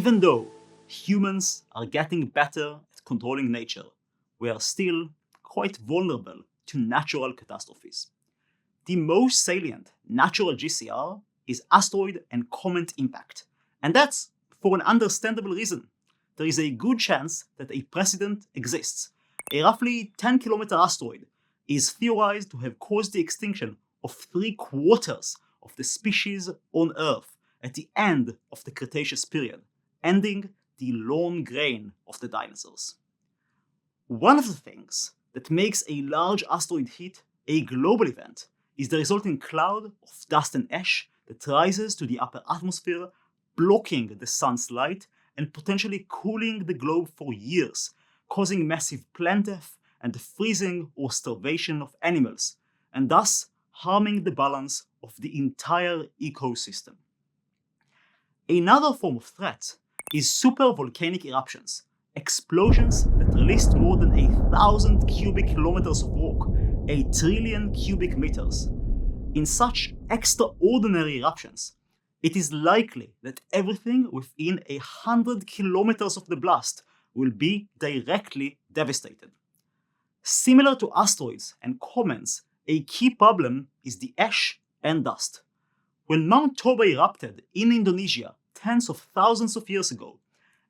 Even though humans are getting better at controlling nature, we are still quite vulnerable to natural catastrophes. The most salient natural GCR is asteroid and comet impact, and that's for an understandable reason. There is a good chance that a precedent exists. A roughly 10-kilometer asteroid is theorized to have caused the extinction of 3/4 of the species on Earth at the end of the Cretaceous period, ending the long reign of the dinosaurs. One of the things that makes a large asteroid hit a global event is the resulting cloud of dust and ash that rises to the upper atmosphere, blocking the sun's light and potentially cooling the globe for years, causing massive plant death and the freezing or starvation of animals, and thus harming the balance of the entire ecosystem. Another form of threat is supervolcanic eruptions, explosions that released more than 1,000 cubic kilometers of rock, 1 trillion cubic meters. In such extraordinary eruptions, it is likely that everything within 100 kilometers of the blast will be directly devastated. Similar to asteroids and comets, a key problem is the ash and dust. When Mount Toba erupted in Indonesia tens of thousands of years ago,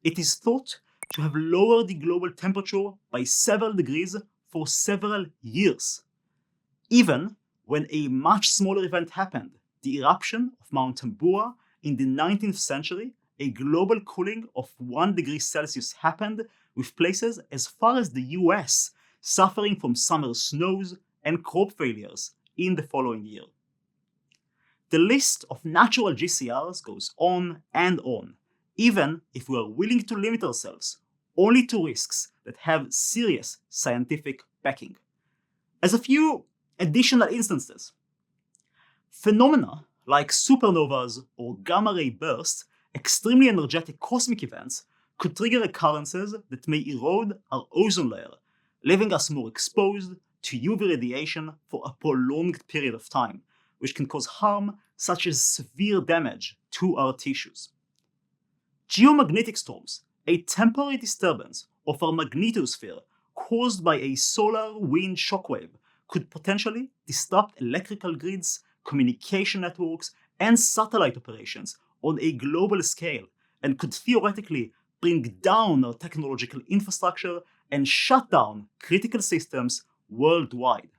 it is thought to have lowered the global temperature by several degrees for several years. Even when a much smaller event happened, the eruption of Mount Tambora in the 19th century, a global cooling of 1 degree Celsius happened, with places as far as the US suffering from summer snows and crop failures in the following year. The list of natural GCRs goes on and on, even if we are willing to limit ourselves only to risks that have serious scientific backing. As a few additional instances, phenomena like supernovas or gamma-ray bursts, extremely energetic cosmic events, could trigger occurrences that may erode our ozone layer, leaving us more exposed to UV radiation for a prolonged period of time, which can cause harm such as severe damage to our tissues. Geomagnetic storms, a temporary disturbance of our magnetosphere caused by a solar wind shockwave, could potentially disrupt electrical grids, communication networks, and satellite operations on a global scale, and could theoretically bring down our technological infrastructure and shut down critical systems worldwide.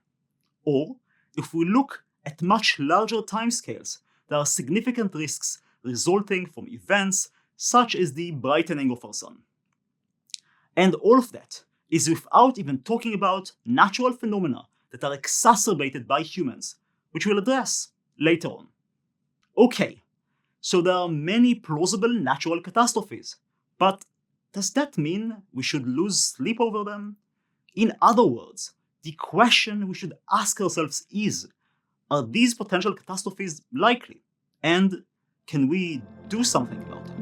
Or, if we look at much larger timescales, there are significant risks resulting from events such as the brightening of our sun. And all of that is without even talking about natural phenomena that are exacerbated by humans, which we'll address later on. Okay, so there are many plausible natural catastrophes, but does that mean we should lose sleep over them? In other words, the question we should ask ourselves is, are these potential catastrophes likely? And can we do something about them?